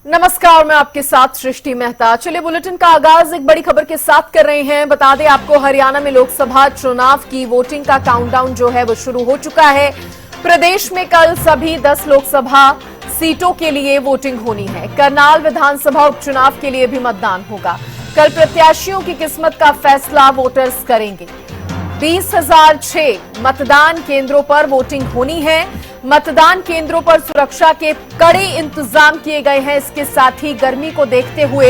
नमस्कार, मैं आपके साथ सृष्टि मेहता। चलिए बुलेटिन का आगाज एक बड़ी खबर के साथ कर रहे हैं। बता दें आपको, हरियाणा में लोकसभा चुनाव की वोटिंग का काउंटडाउन जो है वो शुरू हो चुका है। प्रदेश में कल सभी 10 लोकसभा सीटों के लिए वोटिंग होनी है। करनाल विधानसभा उपचुनाव के लिए भी मतदान होगा। कल प्रत्याशियों की किस्मत का फैसला वोटर्स करेंगे। 20,006 मतदान केंद्रों पर वोटिंग होनी है। मतदान केंद्रों पर सुरक्षा के कड़े इंतजाम किए गए हैं। इसके साथ ही गर्मी को देखते हुए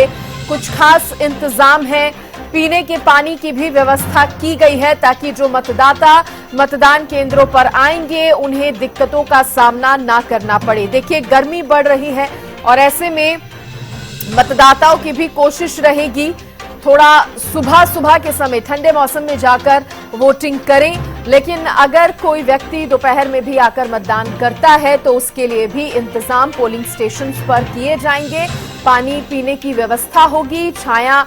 कुछ खास इंतजाम है। पीने के पानी की भी व्यवस्था की गई है ताकि जो मतदाता मतदान केंद्रों पर आएंगे उन्हें दिक्कतों का सामना ना करना पड़े। देखिए, गर्मी बढ़ रही है और ऐसे में मतदाताओं की भी कोशिश रहेगी थोड़ा सुबह सुबह के समय ठंडे मौसम में जाकर वोटिंग करें। लेकिन अगर कोई व्यक्ति दोपहर में भी आकर मतदान करता है तो उसके लिए भी इंतजाम पोलिंग स्टेशन पर किए जाएंगे। पानी पीने की व्यवस्था होगी, छाया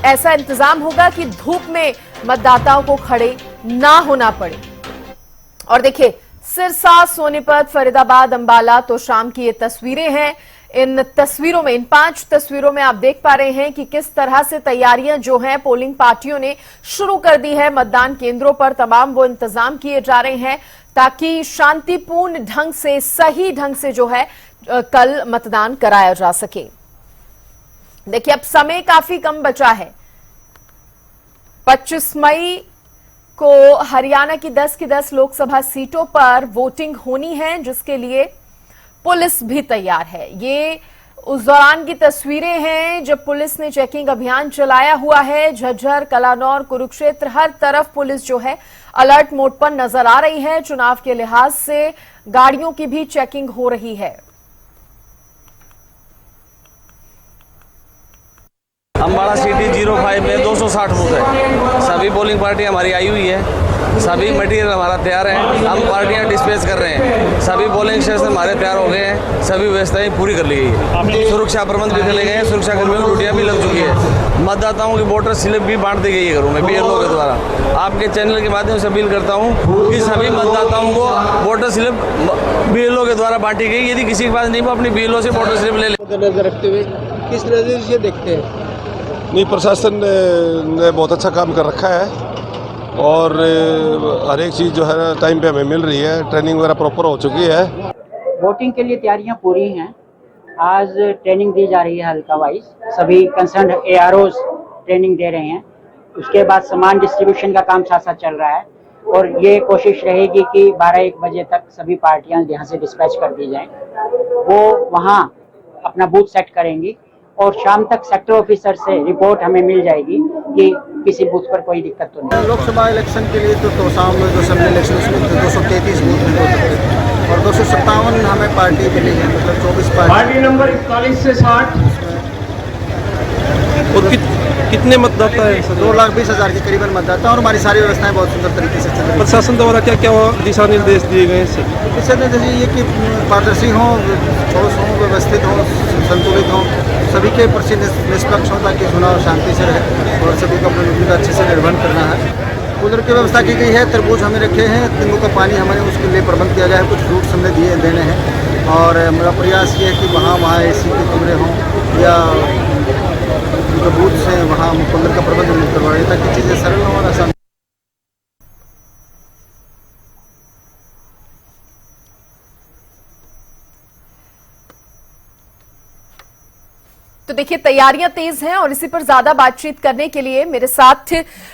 ऐसा इंतजाम होगा कि धूप में मतदाताओं को खड़े ना होना पड़े। और देखिए, सिरसा, सोनीपत, फरीदाबाद, अंबाला तो शाम की ये तस्वीरें हैं। इन तस्वीरों में, इन 5 तस्वीरों में आप देख पा रहे हैं कि किस तरह से तैयारियां जो हैं पोलिंग पार्टियों ने शुरू कर दी है। मतदान केंद्रों पर तमाम वो इंतजाम किए जा रहे हैं ताकि शांतिपूर्ण ढंग से, सही ढंग से जो है कल मतदान कराया जा सके। देखिए, अब समय काफी कम बचा है। 25 मई को हरियाणा की 10 की 10 लोकसभा सीटों पर वोटिंग होनी है, जिसके लिए पुलिस भी तैयार है। ये उस दौरान की तस्वीरें हैं जब पुलिस ने चेकिंग अभियान चलाया हुआ है। झज्जर, कलानौर, कुरुक्षेत्र, हर तरफ पुलिस जो है अलर्ट मोड पर नजर आ रही है। चुनाव के लिहाज से गाड़ियों की भी चेकिंग हो रही है। अंबाला सिटी 05 में 260 बूथ है। सभी पोलिंग पार्टी हमारी आई हुई है। सभी मटेरियल हमारा तैयार है। हम पार्टियां डिस्पैच कर रहे हैं। सभी पोलिंग स्टेशन हमारे तैयार हो गए हैं। सभी व्यवस्थाएं पूरी कर ली गई है। सुरक्षा प्रबंध भी कर लिए गए हैं। सुरक्षा कर्मियों की ड्यूटियां भी लग चुकी है। मतदाताओं की वोटर स्लिप भी बांट दी गई है घरों में बीएलओ के द्वारा। आपके चैनल के माध्यम से अपील करता हूं कि सभी मतदाताओं को वोटर स्लिप बीएलओ के द्वारा बांटी गई। यदि किसी के पास नहीं, वो अपनी बीएलओ से वोटर स्लिप ले ले। नजर रखते हुए किस नजरिए से देखते हैं? नहीं, प्रशासन ने बहुत अच्छा काम कर रखा है और हर एक चीज़ जो है ना टाइम पे हमें मिल रही है। ट्रेनिंग वगैरह प्रॉपर हो चुकी है। वोटिंग के लिए तैयारियां पूरी हैं। आज ट्रेनिंग दी जा रही है हल्का वाइज। सभी कंसर्न एआरओज ट्रेनिंग दे रहे हैं। उसके बाद सामान डिस्ट्रीब्यूशन का काम साथ साथ चल रहा है और ये कोशिश रहेगी कि 12-1 बजे तक सभी पार्टियां यहाँ से डिस्पैच कर दी जाएं। वो वहाँ अपना बूथ सेट करेंगी और शाम तक सेक्टर ऑफिसर से रिपोर्ट हमें मिल जाएगी कि किसी बूथ पर कोई दिक्कत तो नहीं। लोकसभा इलेक्शन के लिए तो तोसाम में जो सब इलेक्शन 233 बूथ में होते और 257 हमें पार्टी मिली है, मतलब 24 पार्टी नंबर 41 से 60। और कितने मतदाता है? 2,20,000 के करीबन मतदाता और हमारी सारी व्यवस्थाएं बहुत सुंदर तरीके से चल रही है। प्रशासन द्वारा क्या क्या दिशा निर्देश दिए गए हैं? दिशा निर्देश ये कि पारदर्शी हों, ठोस हों, व्यवस्थित हों, संतुलित हों, सभी के प्रति निष्पक्ष हों ताकि चुनाव शांति से रहे और सभी को अपनी ड्यूटी का अच्छे से निर्वहन करना है। कूलर की व्यवस्था की गई है। तरबूज हमें रखे हैं। नींबू का पानी हमें उसके लिए प्रबंध किया गया है। कुछ फ्रूट्स हमने देने हैं और मेरा प्रयास ये है कि वहाँ एसी के कमरे हों या जो बूथ से वहाँ कूलर का प्रबंध करवाएं ताकि चीज़ें सरल हों और आसान। तो देखिए, तैयारियां तेज हैं और इसी पर ज्यादा बातचीत करने के लिए मेरे साथ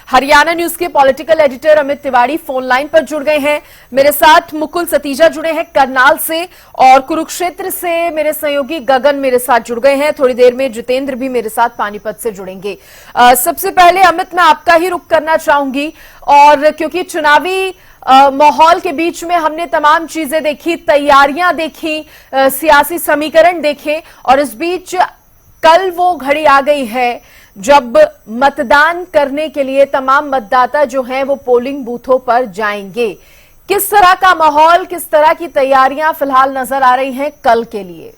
हरियाणा न्यूज के political editor Amit Tiwari phone line पर जुड़ गए हैं। मेरे साथ मुकुल सतीजा जुड़े हैं करनाल से और कुरुक्षेत्र से मेरे सहयोगी गगन मेरे साथ जुड़ गए हैं। थोड़ी देर में जितेंद्र भी मेरे साथ पानीपत से जुड़ेंगे। सबसे पहले अमित, मैं आपका ही रुख करना चाहूंगी और क्योंकि चुनावी माहौल के बीच में हमने तमाम चीजें देखी, तैयारियां देखी, सियासी समीकरण देखे और इस बीच कल वो घड़ी आ गई है जब मतदान करने के लिए तमाम मतदाता जो हैं वो पोलिंग बूथों पर जाएंगे। किस तरह का माहौल, किस तरह की तैयारियां फिलहाल नजर आ रही हैं कल के लिए?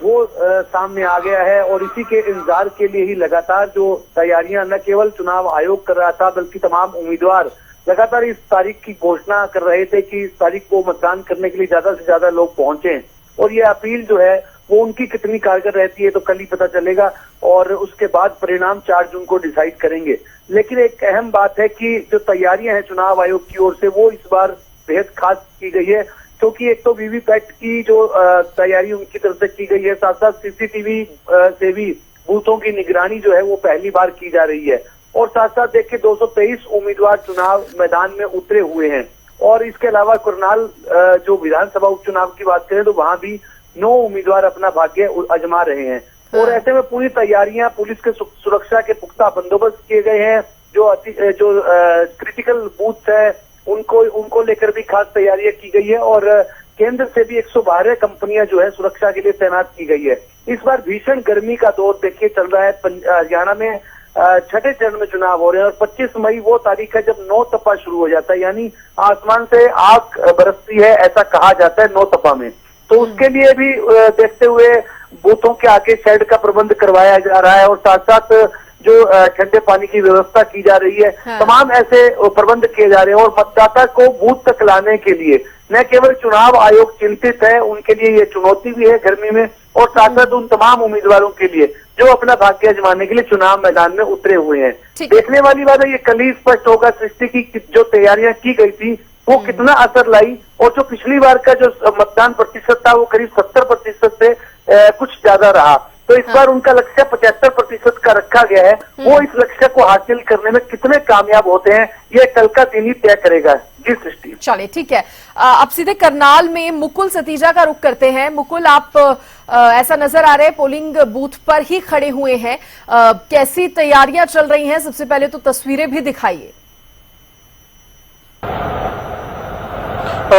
वो सामने आ गया है और इसी के इंतजार के लिए ही लगातार जो तैयारियां न केवल चुनाव आयोग कर रहा था बल्कि तमाम उम्मीदवार लगातार इस तारीख की घोषणा कर रहे थे कि इस तारीख को मतदान करने के लिए ज्यादा से ज्यादा लोग पहुंचे, और ये अपील जो है वो उनकी कितनी कारगर रहती है तो कल ही पता चलेगा, और उसके बाद परिणाम 4 जून को डिसाइड करेंगे। लेकिन एक अहम बात है कि जो तैयारियां हैं चुनाव आयोग की ओर से वो इस बार बेहद खास की गई है, क्योंकि एक तो वीवीपैट की जो तैयारी उनकी तरफ से की गई है, साथ साथ सीसीटीवी से भी बूथों की निगरानी जो है वो पहली बार की जा रही है, और साथ साथ देखिए 223 उम्मीदवार चुनाव मैदान में उतरे हुए हैं। और इसके अलावा करनाल जो विधानसभा उपचुनाव की बात करें तो वहां भी 9 उम्मीदवार अपना भाग्य आजमा रहे हैं। और ऐसे में पूरी तैयारियां, पुलिस के सुरक्षा के पुख्ता बंदोबस्त किए गए हैं। जो क्रिटिकल बूथ है उनको लेकर भी खास तैयारियां की गई है, और केंद्र से भी 112 कंपनियां जो है सुरक्षा के लिए तैनात की गई है। इस बार भीषण गर्मी का दौर देखिए चल रहा है। हरियाणा में 6ठे चरण में चुनाव हो रहे हैं, और 25 मई वो तारीख है जब 9 तपा शुरू हो जाता है, यानी आसमान से आग बरसती है, ऐसा कहा जाता है 9 तपा में। तो उसके लिए भी देखते हुए बूथों के आगे शेड का प्रबंध करवाया जा रहा है, और साथ साथ जो ठंडे पानी की व्यवस्था की जा रही है। तमाम ऐसे प्रबंध किए जा रहे हैं, और मतदाता को बूथ तक लाने के लिए न केवल चुनाव आयोग चिंतित है, उनके लिए ये चुनौती भी है गर्मी में, और साथ साथ उन तमाम उम्मीदवारों के लिए जो अपना भाग्य आजमाने के लिए चुनाव मैदान में उतरे हुए हैं। देखने वाली बात है, ये कल ही स्पष्ट होगा सृष्टि की जो तैयारियां की गई थी वो कितना असर लाई, और जो पिछली बार का जो मतदान प्रतिशत था वो करीब 70% से कुछ ज्यादा रहा। तो इस बार उनका लक्ष्य 75% का रखा गया है। वो इस लक्ष्य को हासिल करने में कितने कामयाब होते हैं ये कल का दिन ही तय करेगा। जी सृष्टि, चलिए ठीक है। अब सीधे करनाल में मुकुल सतीजा का रुख करते हैं। मुकुल, आप ऐसा नजर आ रहे हैं पोलिंग बूथ पर ही खड़े हुए हैं, कैसी तैयारियां चल रही हैं? सबसे पहले तो तस्वीरें भी दिखाइए।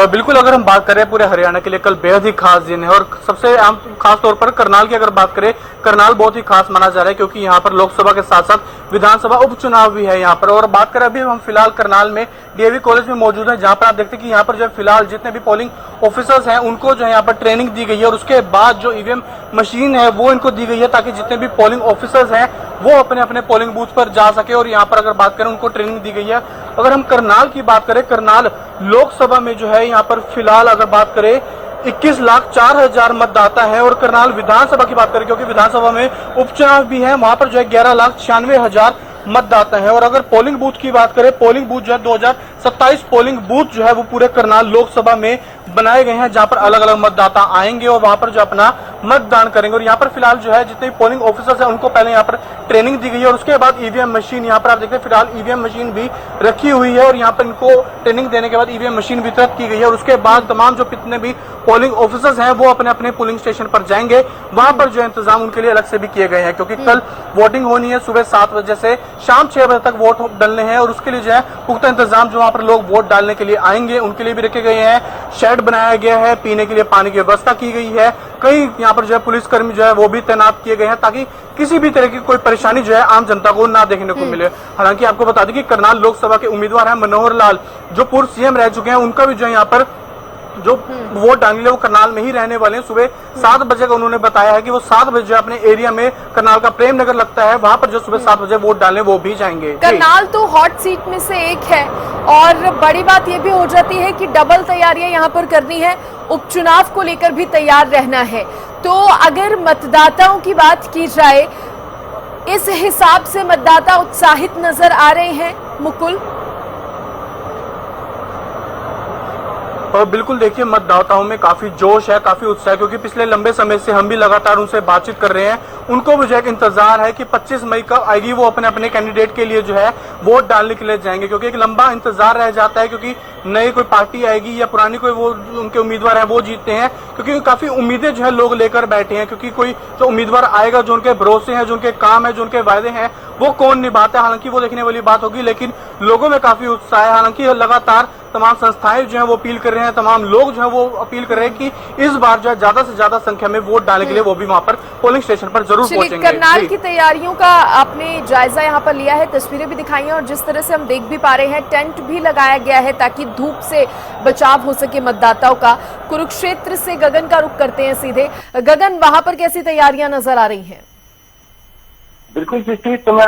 बिल्कुल, अगर हम बात करें पूरे हरियाणा के लिए कल बेहद ही खास दिन है, और सबसे आम खास तौर पर करनाल की अगर बात करें, करनाल बहुत ही खास माना जा रहा है, क्योंकि यहाँ पर लोकसभा के साथ साथ विधानसभा उपचुनाव भी है यहाँ पर। और बात करें अभी हम फिलहाल करनाल में डीएवी कॉलेज में मौजूद हैं, जहाँ पर आप देखते हैं कि यहाँ पर जो फिलहाल जितने भी पोलिंग ऑफिसर्स हैं उनको जो है यहाँ पर ट्रेनिंग दी गई है, और उसके बाद जो ईवीएम मशीन है वो इनको दी गई है, ताकि जितने भी पोलिंग ऑफिसर्स हैं वो अपने अपने पोलिंग बूथ पर जा सके। और यहाँ पर अगर बात करें उनको ट्रेनिंग दी गई है। अगर हम करनाल की बात करें, करनाल लोकसभा में जो है यहाँ पर फिलहाल अगर बात करें 21,04,000 मतदाता है, और करनाल विधानसभा की बात करें, क्योंकि विधानसभा में उपचुनाव भी है, वहां पर जो है 11,96,000 मतदाता है। और अगर पोलिंग बूथ की बात करें, पोलिंग बूथ जो है 2027 पोलिंग बूथ जो है वो पूरे करनाल लोकसभा में बनाए गए हैं, जहां पर अलग अलग मतदाता आएंगे और वहां पर जो अपना मतदान करेंगे। और यहाँ पर फिलहाल जो है जितने पोलिंग ऑफिसर्स हैं उनको पहले यहाँ पर ट्रेनिंग दी गई है, और उसके बाद ईवीएम मशीन यहाँ पर आप देखते हैं फिलहाल ईवीएम मशीन भी रखी हुई है, और यहाँ पर इनको ट्रेनिंग देने के बाद ईवीएम मशीन वितरित की गई है। और उसके बाद तमाम जो कितने भी पोलिंग ऑफिसर्स हैं वो अपने अपने पोलिंग स्टेशन पर जाएंगे, वहां पर जो इंतजाम उनके लिए अलग से भी किए गए हैं, क्योंकि कल वोटिंग होनी है सुबह 7 बजे से शाम 6 बजे तक वोट डालने हैं, और उसके लिए जो है पुख्ता इंतजाम जो वहां पर लोग वोट डालने के लिए आएंगे उनके लिए भी रखे गए हैं। शेड बनाया गया है, पीने के लिए पानी की व्यवस्था की गई है, कई यहाँ पर जो है पुलिसकर्मी जो है वो भी तैनात किए गए हैं, ताकि किसी भी तरह की कोई परेशानी जो है आम जनता को ना देखने को मिले। हालांकि आपको बता दें कि करनाल लोकसभा के उम्मीदवार हैं मनोहर लाल, जो पूर्व सीएम रह चुके हैं, उनका भी जो है यहाँ पर जो वोट डालने वो करनाल में ही रहने वाले हैं। सुबह 7 बजे का उन्होंने बताया है कि वो 7 बजे अपने एरिया में, करनाल का प्रेम नगर लगता है, वहां पर जो सुबह 7 बजे वोट डालने वो भी जाएंगे। करनाल तो हॉट सीट में से एक है, और बड़ी बात यह भी हो जाती है कि डबल तैयारियां यहाँ पर करनी है, उपचुनाव को लेकर भी तैयार रहना है। तो अगर मतदाताओं की बात की जाए, इस हिसाब से मतदाता उत्साहित नजर आ रहे हैं मुकुल? और बिल्कुल देखिए, मतदाताओं में काफी जोश है, काफी उत्साह है, क्योंकि पिछले लंबे समय से हम भी लगातार उनसे बातचीत कर रहे हैं। उनको भी जो एक इंतजार है कि 25 मई कब आएगी, वो अपने अपने कैंडिडेट के लिए जो है वोट डालने के लिए जाएंगे, क्योंकि एक लंबा इंतजार रह जाता है, क्योंकि नई कोई पार्टी आएगी या पुरानी कोई वो उनके उम्मीदवार है वो जीतते हैं, क्योंकि काफी उम्मीदें जो है लोग लेकर बैठे हैं, क्योंकि कोई जो उम्मीदवार आएगा, जो उनके भरोसे हैं, जो उनके काम है, जो उनके वायदे हैं, वो कौन निभाता है, हालांकि वो देखने वाली बात होगी। लेकिन लोगों में काफी उत्साह है, हालांकि लगातार तमाम संस्थाएं जो है वो अपील कर रहे हैं, तमाम लोग जो है वो अपील कर रहे हैं कि इस बार जो है ज्यादा से ज्यादा संख्या में वोट डालने के लिए वो भी वहां पर पोलिंग स्टेशन पर जरूर पहुंचेंगे। करनाल की तैयारियों का आपने जायजा यहाँ पर लिया है, तस्वीरें भी दिखाई हैं, और जिस तरह से हम देख भी पा रहे हैं टेंट भी लगाया गया है ताकि धूप से बचाव हो सके मतदाताओं का। कुरुक्षेत्र से गगन का रुख करते हैं सीधे। गगन, वहां पर कैसी तैयारियां नजर आ रही हैं? बिल्कुल सृष्टि, तो मैं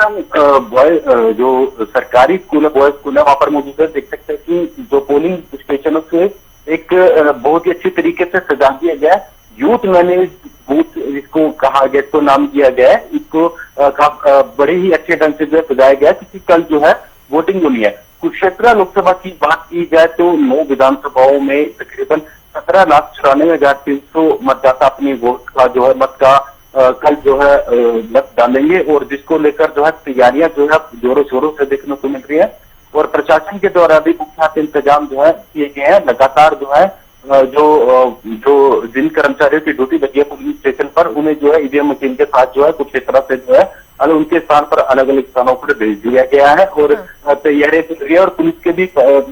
जो सरकारी स्कूल है, बॉयज स्कूल है, वहाँ पर मौजूद है। देख सकते हैं कि जो पोलिंग स्टेशनों से एक बहुत ही अच्छी तरीके से सजा दिया गया है। यूथ मैनेज बूथ इसको कहा गया, इसको नाम दिया गया है। इसको बड़े ही अच्छे ढंग से जो है सजाया गया है, क्योंकि कल जो है वोटिंग होनी है। कुरुक्षेत्र लोकसभा की बात की जाए तो 9 विधानसभाओं में तकरीबन 17,94,300 मतदाता अपनी वोट का जो है मत का कल जो है मत डालेंगे, और जिसको लेकर जो है तैयारियां जो है जोरों शोरों से देखने को मिल रही है। और प्रशासन के द्वारा भी पुख्ता इंतजाम जो है किए गए हैं। लगातार जो है जो जिन कर्मचारियों की ड्यूटी लगी है पुलिस स्टेशन पर, उन्हें जो है ईवीएम मशीन के साथ जो है कुछ इस तरह से जो है उनके स्थान पर अलग अलग स्थानों पर भेज दिया गया है, और तैयारी चल रही है। और पुलिस के भी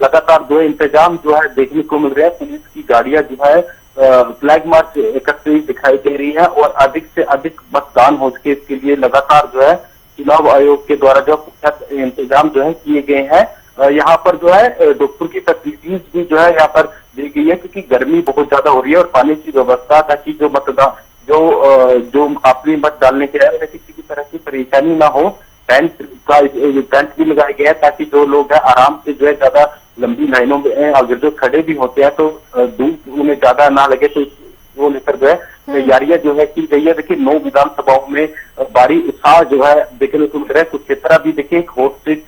लगातार जो इंतजाम जो है देखने को मिल रहे हैं। पुलिस की गाड़ियां जो है फ्लैग मार्च करते हुई दिखाई दे रही है, और अधिक से अधिक मतदान हो सके इसके लिए लगातार जो है चुनाव आयोग के द्वारा जो पुख्ता इंतजाम जो है किए गए हैं। यहाँ पर जो है डॉक्टर की फैसिलिटीज भी जो है यहाँ पर दी गई है, क्योंकि गर्मी बहुत ज्यादा हो रही है, और पानी की व्यवस्था, ताकि जो मतदान जो अपनी मत डालने के लिए किसी भी तरह की परेशानी ना हो। टेंट भी लगाया गया है, ताकि जो लोग हैं आराम से जो है ज्यादा लंबी लाइनों में अगर जो खड़े भी होते हैं तो धूप उन्हें ज्यादा ना लगे, तो वो लेकर जो है तैयारियां जो है की गई है। देखिए 9 विधानसभाओं में भारी उत्साह जो है देखने को मिल रहा है। कुरुक्षेत्र भी देखिए एक हॉट सीट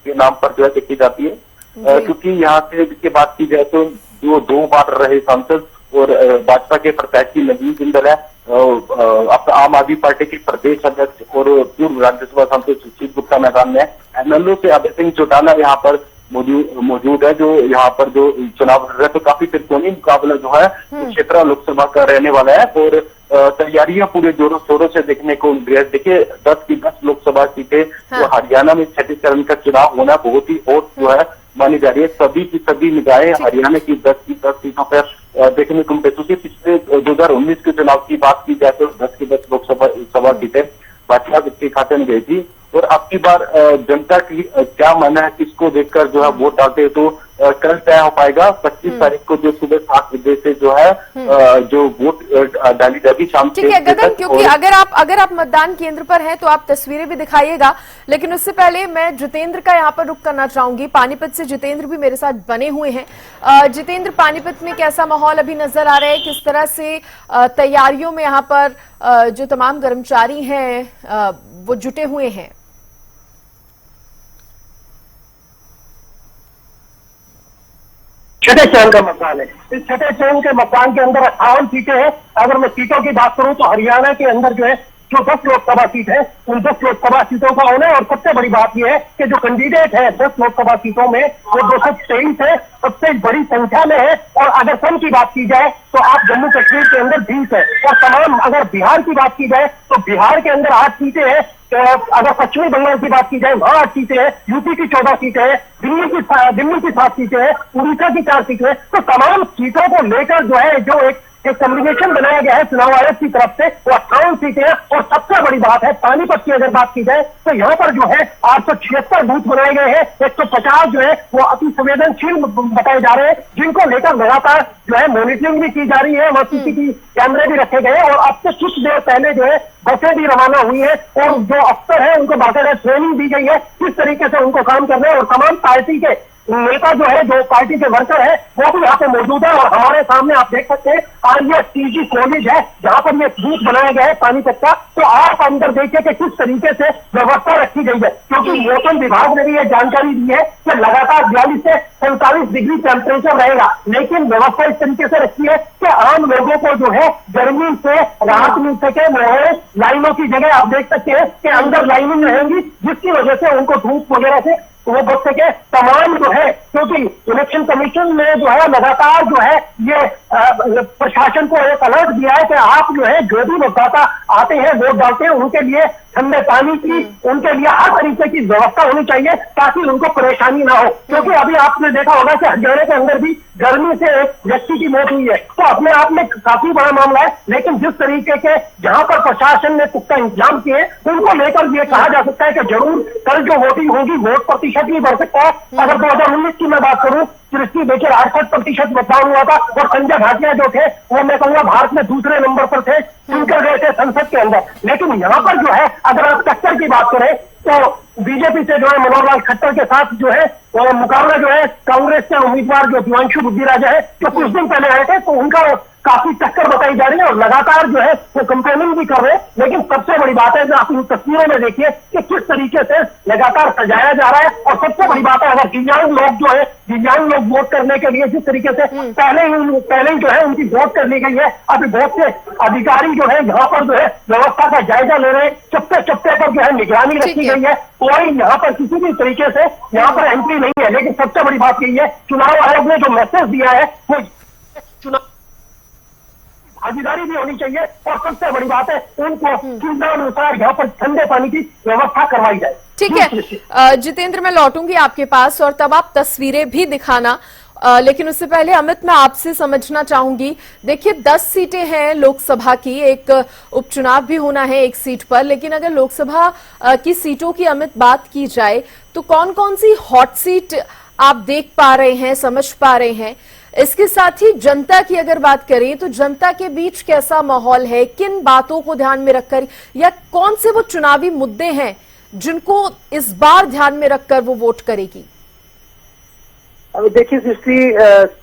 के नाम पर जो है देखी जाती है, क्योंकि यहाँ से की बात की जाए तो जो 2 बार रहे सांसद और भाजपा के प्रत्याशी नवीन जिंदल है, आम आदमी पार्टी के प्रदेश अध्यक्ष और पूर्व राज्यसभा सांसद सुशील गुप्ता मैदान में है। एमएलए से अभय सिंह चौटाला यहाँ पर मौजूद है, जो यहाँ पर जो चुनाव लड़ रहे हैं। तो काफी त्रिकोणीय मुकाबला जो है कुरुक्षेत्र लोकसभा का रहने वाला है, और तैयारियां पूरे जोरों शोरों से देखने को मिल रही है। देखिए 10 की 10 लोकसभा सीटें तो हरियाणा में 6 चरण का चुनाव होना बहुत ही हॉट जो है मानी जा रही है। सभी की सभी निगाहें हरियाणा की 10 की 10 सीटों पर देखने को मिलती है, क्योंकि पिछले 2019 के चुनाव की बात की जाए तो 10 की 10 लोकसभा सीटें भाजपा के खाते में गई थी। और अब की बार जनता की क्या मानना है, किसको देखकर जो है वोट डालते हैं, तो कल तय हो पाएगा। 25 तारीख को जो सुबह 7 बजे से जो है जो वोट डाली जाएगी शाम। ठीक है गगन, क्योंकि अगर आप मतदान केंद्र पर हैं तो आप तस्वीरें भी दिखाइएगा, लेकिन उससे पहले मैं जितेंद्र का यहाँ पर रुख करना चाहूंगी। पानीपत से जितेंद्र भी मेरे साथ बने हुए हैं। जितेंद्र, पानीपत में कैसा माहौल अभी नजर आ रहा है? किस तरह से तैयारियों में यहाँ पर जो तमाम कर्मचारी हैं वो जुटे हुए हैं? छठे चरण का मतदान है। इस छठे चरण के मतदान के अंदर 58 सीटें हैं। अगर मैं सीटों की बात करूं तो हरियाणा के अंदर जो है जो 10 लोकसभा सीट है, उन 10 लोकसभा सीटों का होना है। और सबसे बड़ी बात यह है कि जो कैंडिडेट है 10 लोकसभा सीटों में वो 223 है, सबसे बड़ी संख्या में है। और अगर सम की बात की जाए तो आप जम्मू कश्मीर के अंदर 20 है, और तमाम अगर बिहार की बात की जाए तो बिहार के अंदर 8 सीटें हैं। अगर पश्चिमी बंगाल की बात की जाए वहां 8 सीटें हैं, यूपी की 14 सीटें हैं, दिल्ली की 7 सीटें हैं, उड़ीसा की 4 सीटें हैं। तो तमाम सीटों को लेकर जो है जो एक कॉम्बिनेशन बनाया गया है चुनाव आयोग की तरफ से, वो 58 सीटें हैं। और सबसे बड़ी बात है पानीपत की अगर बात की जाए तो यहाँ पर जो है 876 बूथ बनाए गए हैं। 150 जो है वो अति संवेदनशील बताए जा रहे हैं, जिनको लेकर लगातार जो है मॉनिटरिंग भी की जा रही है। वहाँ सीसीटीवी कैमरे भी रखे गए, और अब से कुछ देर पहले जो है बसें भी रवाना हुई है, और जो अफसर है उनको बाकायदा ट्रेनिंग दी गई है किस तरीके से उनको काम करना है। और तमाम पार्टी के नेता जो है, जो पार्टी के वर्कर है, वो भी यहाँ पे मौजूद है। और हमारे सामने आप देख सकते हैं RSTG कॉलेज है जहाँ पर ये बूथ बनाया गया है पानीपत का। तो आप अंदर देखिए कि किस तरीके से व्यवस्था रखी गई है, क्योंकि मौसम विभाग ने भी ये जानकारी दी है कि लगातार 42 से 47 डिग्री टेम्परेचर रहेगा, लेकिन व्यवस्था इस तरीके से रखी है कि आम लोगों को जो है गर्मी से राहत मिल सके। लाइनों की जगह आप देख सकते हैं कि अंदर लाइनिंग रहेंगी, जिसकी वजह से उनको धूप वगैरह से वो बच सके। तमाम जो है, क्योंकि इलेक्शन कमीशन ने जो है लगातार जो है ये प्रशासन को एक अलर्ट दिया है कि आप जो है जो भी मतदाता आते हैं वोट डालते हैं, उनके लिए ठंडे पानी की, उनके लिए हर तरीके की व्यवस्था होनी चाहिए ताकि उनको परेशानी ना हो। क्योंकि अभी आपने देखा होगा कि हरियाणा के अंदर भी गर्मी से एक व्यक्ति की मौत हुई है, तो अपने आप में काफी बड़ा मामला है। लेकिन जिस तरीके के जहां पर प्रशासन ने पुख्ता इंतजाम किए, उनको लेकर ये कहा जा सकता है कि जरूर कल जो वोटिंग होगी, वोट प्रतिशत भी बढ़ सकता है। अगर 2019 की मैं बात करूं, सृष्टि देखिए 68% मतदान हुआ था, और संजय भाटिया जो थे वो मैं कहूंगा भारत में दूसरे नंबर पर थे, चुनकर गए थे संसद के अंदर। लेकिन यहाँ पर जो है, अगर आप टक्कर की बात करें तो बीजेपी से जो है मनोहर लाल खट्टर के साथ जो है वो मुकाबला जो है कांग्रेस के उम्मीदवार जो दिवांशु बुद्धि राजा है, जो कुछ दिन पहले आए थे, तो उनका काफी टक्कर बताई जा रही है और लगातार जो है वो कंपेनिंग भी कर रहे हैं। लेकिन सबसे बड़ी बात है कि आप इन तस्वीरों में देखिए कि किस तरीके से लगातार सजाया जा रहा है। और सबसे बड़ी बात है, अगर दिव्यांग लोग जो है, दिव्यांग लोग वोट करने के लिए जिस तरीके से पहले ही जो है उनकी वोट कर ली गई है, अभी बहुत से अधिकारी जो है यहाँ पर जो है व्यवस्था का जायजा ले रहे हैं, चप्पे चप्पे पर जो है निगरानी रखी गई है। कोई यहाँ पर किसी भी तरीके से यहाँ पर एंट्री नहीं है। लेकिन सबसे बड़ी बात यही है, चुनाव आयोग ने जो मैसेज दिया है वो चुनाव भागीदारी भी होनी चाहिए, और सबसे बड़ी बात है उनको अनुसार यहाँ पर ठंडे पानी की व्यवस्था करवाई जाए। ठीक है जितेंद्र, मैं लौटूंगी आपके पास और तब आप तस्वीरें भी दिखाना। लेकिन उससे पहले अमित, मैं आपसे समझना चाहूंगी, देखिए 10 सीटें हैं लोकसभा की, एक उपचुनाव भी होना है एक सीट पर, लेकिन अगर लोकसभा की सीटों की अमित बात की जाए तो कौन कौन सी हॉट सीट आप देख पा रहे हैं, समझ पा रहे हैं? इसके साथ ही जनता की अगर बात करें तो जनता के बीच कैसा माहौल है, किन बातों को ध्यान में रखकर, या कौन से वो चुनावी मुद्दे हैं जिनको इस बार ध्यान में रखकर वो वोट करेगी? अब देखिए सृष्टि,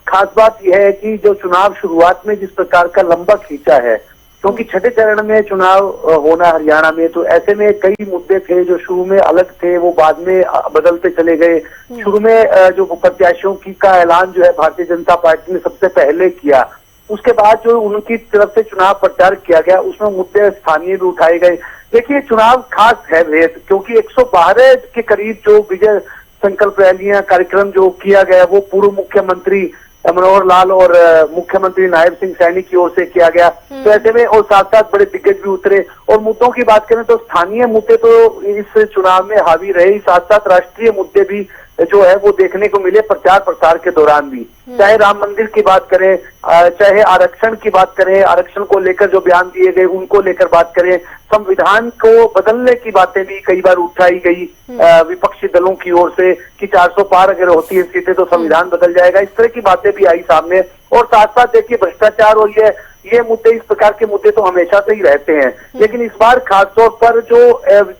खास बात यह है कि जो चुनाव शुरुआत में जिस प्रकार का लंबा खींचा है, क्योंकि छठे चरण में चुनाव होना हरियाणा में, तो ऐसे में कई मुद्दे थे जो शुरू में अलग थे, वो बाद में बदलते चले गए। शुरू में जो प्रत्याशियों की का ऐलान जो है भारतीय जनता पार्टी ने सबसे पहले किया, उसके बाद जो उनकी तरफ से चुनाव प्रचार किया गया उसमें मुद्दे स्थानीय भी उठाए गए। देखिए चुनाव खास है भेद, क्योंकि 112 के करीब जो विजय संकल्प रैलियां कार्यक्रम जो किया गया वो पूर्व मुख्यमंत्री मनोहर लाल और मुख्यमंत्री नायब सिंह सैनी की ओर से किया गया। तो ऐसे में और साथ साथ बड़े दिग्गज भी उतरे। और मुद्दों की बात करें तो स्थानीय मुद्दे तो इस चुनाव में हावी रहे ही, साथ साथ राष्ट्रीय मुद्दे भी जो है वो देखने को मिले प्रचार प्रसार के दौरान भी। चाहे राम मंदिर की बात करें, चाहे आरक्षण की बात करें, आरक्षण को लेकर जो बयान दिए गए उनको लेकर बात करें, संविधान को बदलने की बातें भी कई बार उठाई गई विपक्षी दलों की ओर से कि 400 पार अगर होती है सीटें तो संविधान बदल जाएगा, इस तरह की बातें भी आई सामने। और साथ साथ देखिए भ्रष्टाचार और ये मुद्दे, इस प्रकार के मुद्दे तो हमेशा से ही रहते हैं, लेकिन इस बार खासतौर पर जो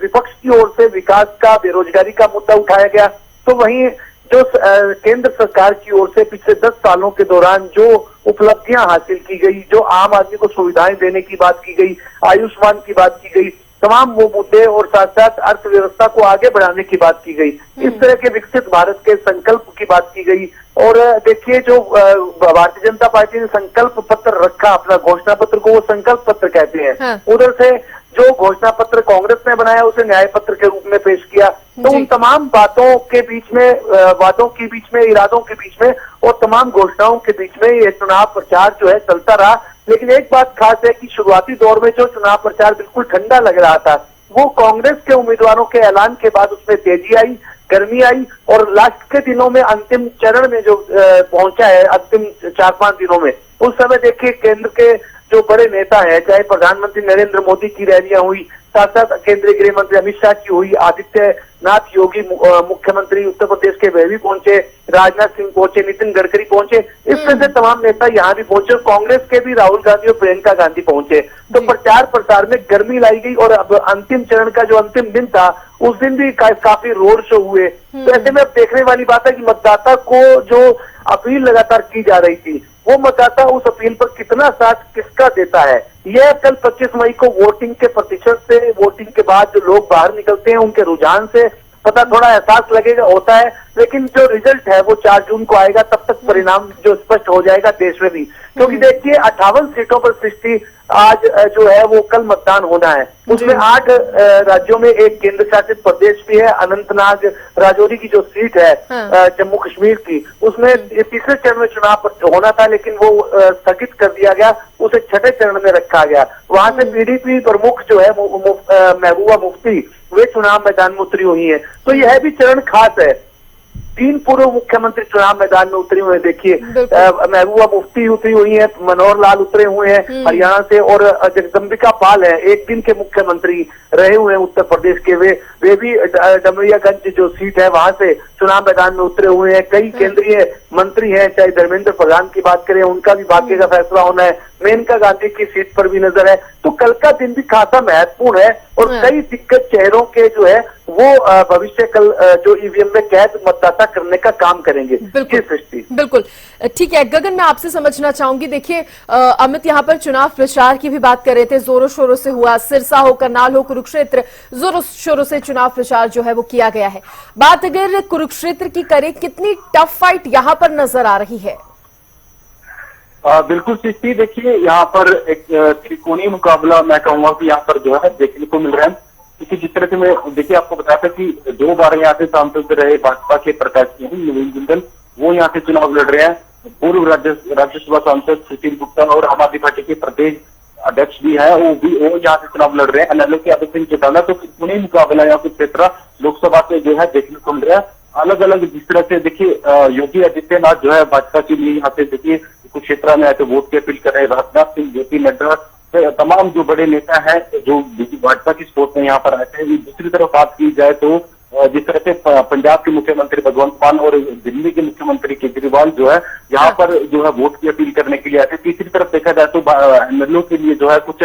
विपक्ष की ओर से विकास का, बेरोजगारी का मुद्दा उठाया गया, तो वहीं जो केंद्र सरकार की ओर से पिछले 10 सालों के दौरान जो उपलब्धियां हासिल की गई, जो आम आदमी को सुविधाएं देने की बात की गई, आयुष्मान की बात की गई, तमाम वो मुद्दे, और साथ साथ अर्थव्यवस्था को आगे बढ़ाने की बात की गई, इस तरह के विकसित भारत के संकल्प की बात की गई। और देखिए जो भारतीय जनता पार्टी ने संकल्प पत्र रखा, अपना घोषणा पत्र को वो संकल्प पत्र कहते हैं, हाँ। उधर से जो घोषणा पत्र कांग्रेस ने बनाया उसे न्याय पत्र के रूप में पेश किया। तो उन तमाम बातों के बीच में, वादों के बीच में, इरादों के बीच में और तमाम घोषणाओं के बीच में ये चुनाव प्रचार जो है चलता रहा। लेकिन एक बात खास है कि शुरुआती दौर में जो चुनाव प्रचार बिल्कुल ठंडा लग रहा था, वो कांग्रेस के उम्मीदवारों के ऐलान के बाद उसमें तेजी आई, गर्मी आई, और लास्ट के दिनों में अंतिम चरण में जो पहुंचा है, अंतिम 4-5 दिनों में, उस समय देखिए केंद्र के जो बड़े नेता है, चाहे प्रधानमंत्री नरेंद्र मोदी की रैलियां हुई, साथ साथ केंद्रीय गृह मंत्री अमित शाह की हुई, आदित्यनाथ योगी मुख्यमंत्री उत्तर प्रदेश के वह भी पहुंचे, राजनाथ सिंह पहुंचे, नितिन गडकरी पहुंचे, इस तरह से तमाम नेता यहाँ भी पहुंचे, कांग्रेस के भी राहुल गांधी और प्रियंका गांधी पहुंचे। तो प्रचार प्रसार में गर्मी लाई गई, और अब अंतिम चरण का जो अंतिम दिन था उस दिन भी काफी रोड शो हुए। तो ऐसे में अब देखने वाली बात है कि मतदाता को जो अपील लगातार की जा रही थी, वो मतदाता उस अपील पर कितना साथ किसका देता है, यह कल 25 मई को वोटिंग के प्रतिशत से, वोटिंग के बाद जो लोग बाहर निकलते हैं उनके रुझान से पता थोड़ा एहसास लगेगा, होता है। लेकिन जो रिजल्ट है वो 4 जून को आएगा, तब तक परिणाम जो स्पष्ट हो जाएगा देश में भी। क्योंकि देखिए 58 सीटों पर सृष्टि आज जो है वो कल मतदान होना है, उसमें 8 राज्यों में एक केंद्र शासित प्रदेश भी है, अनंतनाग राजौरी की जो सीट है जम्मू कश्मीर की, उसमें तीसरे चरण में चुनाव होना था, लेकिन वो स्थगित कर दिया गया, उसे छठे चरण में रखा गया। वहां से पीडीपी प्रमुख जो है महबूबा मुफ्ती वे चुनाव मैदान में उतरी हुई है। तो यह भी चरण खास है, 3 पूर्व मुख्यमंत्री चुनाव मैदान में उतरे हुए हैं। देखिए महबूबा मुफ्ती उतरी हुई है, मनोहर लाल उतरे हुए हैं हरियाणा से, और जगदम्बिका पाल है, एक दिन के मुख्यमंत्री रहे हुए हैं उत्तर प्रदेश के, वे भी डमरियागंज जो सीट है वहां से चुनाव मैदान में उतरे हुए हैं। कई केंद्रीय मंत्री हैं, चाहे धर्मेंद्र प्रधान की बात करें, उनका भी भाग्य का फैसला होना है, मेनका गांधी की सीट पर भी नजर है। तो कल का दिन भी खासा महत्वपूर्ण है और कई दिग्गज चेहरों के जो है वो भविष्य कल जो ईवीएम में कैद मतदाता करने का काम करेंगे। बिल्कुल ठीक है गगन, मैं आपसे समझना चाहूंगी। देखिए अमित यहाँ पर चुनाव प्रचार की भी बात कर रहे थे, जोरों शोरों से हुआ, सिरसा हो, करनाल हो, कुरुक्षेत्र, जोरों शोरों से चुनाव प्रचार जो है वो किया गया है। बात अगर कुरुक्षेत्र की करें, कितनी टफ फाइट यहाँ पर नजर आ रही है? बिल्कुल सृष्टि, देखिए यहाँ पर एक त्रिकोणीय मुकाबला मैं कहूंगा कि यहाँ पर जो है देखने को मिल रहा है, क्योंकि जिस तरह से मैं देखिए आपको बताया था कि 2 बार यहाँ से सांसद रहे भाजपा के प्रत्याशी नवीन जिंदल, वो यहाँ से चुनाव लड़ रहे हैं। पूर्व राज्यसभा सांसद सुशील गुप्ता और आम आदमी पार्टी के प्रदेश अध्यक्ष भी है, वो यहाँ से चुनाव लड़ रहे हैं। एनएलए के अभय सिंह चौटाला, तो त्रिकोणीय मुकाबला यहाँ कुछ क्षेत्र लोकसभा से जो है देखने को मिल रहा है। अलग अलग जिस तरह से देखिए योगी आदित्यनाथ जो है भाजपा के लिए यहाँ से देखिए कुछ क्षेत्र में आके वोट की अपील कर रहे हैं। राजनाथ सिंह, जेपी नड्डा, तमाम जो बड़े नेता हैं जो भाजपा की सपोर्ट में यहाँ पर आए थे। दूसरी तरफ बात की जाए तो जिस तरह से पंजाब के मुख्यमंत्री भगवंत मान और दिल्ली के मुख्यमंत्री केजरीवाल जो है यहाँ पर जो है वोट की अपील करने के लिए आए थे। तीसरी तरफ देखा जाए तो एमएलए के लिए जो है कुछ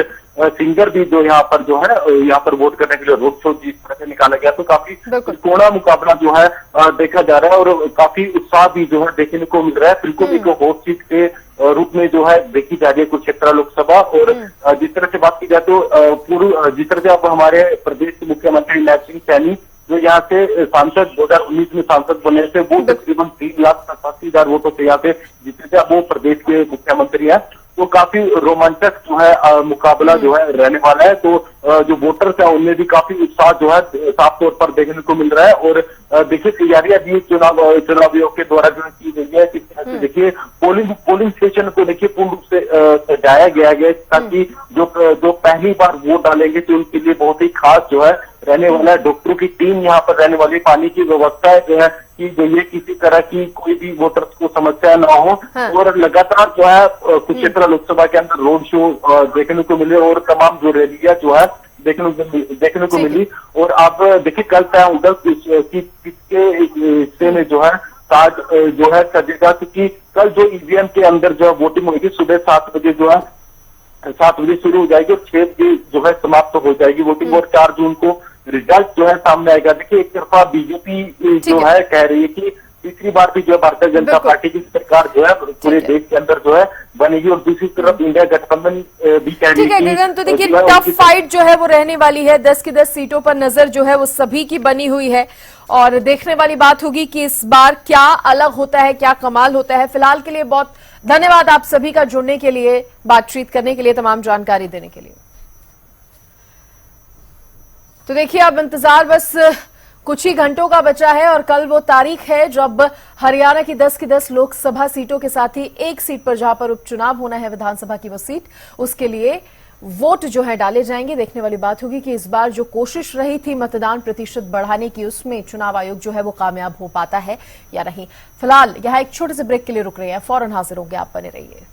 सिंगर भी जो यहाँ पर जो है यहाँ पर वोट करने के लिए रोड शो जिस तरह से निकाला गया, तो काफी कोड़ा मुकाबला जो है देखा जा रहा है और काफी उत्साह भी जो है देखने को मिल रहा है। त्रिकोणी को हॉट सीट के रूप में जो है देखी जा रही है कुरुक्षेत्र लोकसभा। और जिस तरह से बात की जाए तो पूर्व जिस तरह से अब हमारे प्रदेश के मुख्यमंत्री नैब सिंह सैनी जो यहाँ से सांसद 2019 में सांसद बने थे, वो तकरीबन 3,87,000 वोटों से यहाँ से जीते थे, अब वो प्रदेश के मुख्यमंत्री हैं। तो काफी रोमांचक जो है मुकाबला जो है रहने वाला है। तो जो वोटर्स है उनमें भी काफी उत्साह जो है साफ तौर पर देखने को मिल रहा है। और देखिए तैयारियां भी चुनाव आयोग के द्वारा जो की गई है, किस तरह से देखिए पोलिंग स्टेशन को देखिए पूर्ण रूप से सजाया गया है ताकि जो पहली बार वोट डालेंगे तो उनके लिए बहुत ही खास जो है रहने वाला है। डॉक्टरों की टीम यहाँ पर रहने वाली, पानी की व्यवस्था जो है कि ये किसी तरह की कोई भी वोटर्स को समस्या ना हो। और लगातार जो है कुरुक्षेत्र लोकसभा के अंदर रोड शो देखने को मिले और तमाम जो रैलियां जो है देखने को मिली। और अब देखिए कल तय होगा किसके हिस्से में जो है ताज जो है सजेगा, क्योंकि कल जो ईवीएम के अंदर जो है वोटिंग होगी सुबह 7 बजे जो है 7 बजे शुरू हो जाएगी और 6 बजे जो है समाप्त हो जाएगी वोटिंग। और 4 जून को रिजल्ट जो है सामने आएगा। देखिए एक तरफा बीजेपी जो है कह रही है कि तीसरी बार भी जो है भारतीय जनता पार्टी की सरकार जो है पूरे देश के अंदर जो है बनेगी, और दूसरी तरफ इंडिया गठबंधन भी कह रही है। गगन, तो देखिए टफ फाइट जो है वो रहने वाली है, 10 की 10 सीटों पर नजर जो है वो सभी की बनी हुई है और देखने वाली बात होगी कि इस बार क्या अलग होता है, क्या कमाल होता है। फिलहाल के लिए बहुत धन्यवाद आप सभी का जुड़ने के लिए, बातचीत करने के लिए, तमाम जानकारी देने के लिए। तो देखिए अब इंतजार बस कुछ ही घंटों का बचा है और कल वो तारीख है जब हरियाणा की 10 की 10 लोकसभा सीटों के साथ ही एक सीट पर जहां पर उपचुनाव होना है विधानसभा की वो सीट, उसके लिए वोट जो है डाले जाएंगे। देखने वाली बात होगी कि इस बार जो कोशिश रही थी मतदान प्रतिशत बढ़ाने की, उसमें चुनाव आयोग जो है वो कामयाब हो पाता है या नहीं। फिलहाल यहां एक छोटे से ब्रेक के लिए रुक रहे हैं, फौरन हाजिर होंगे, आप बने रहिए।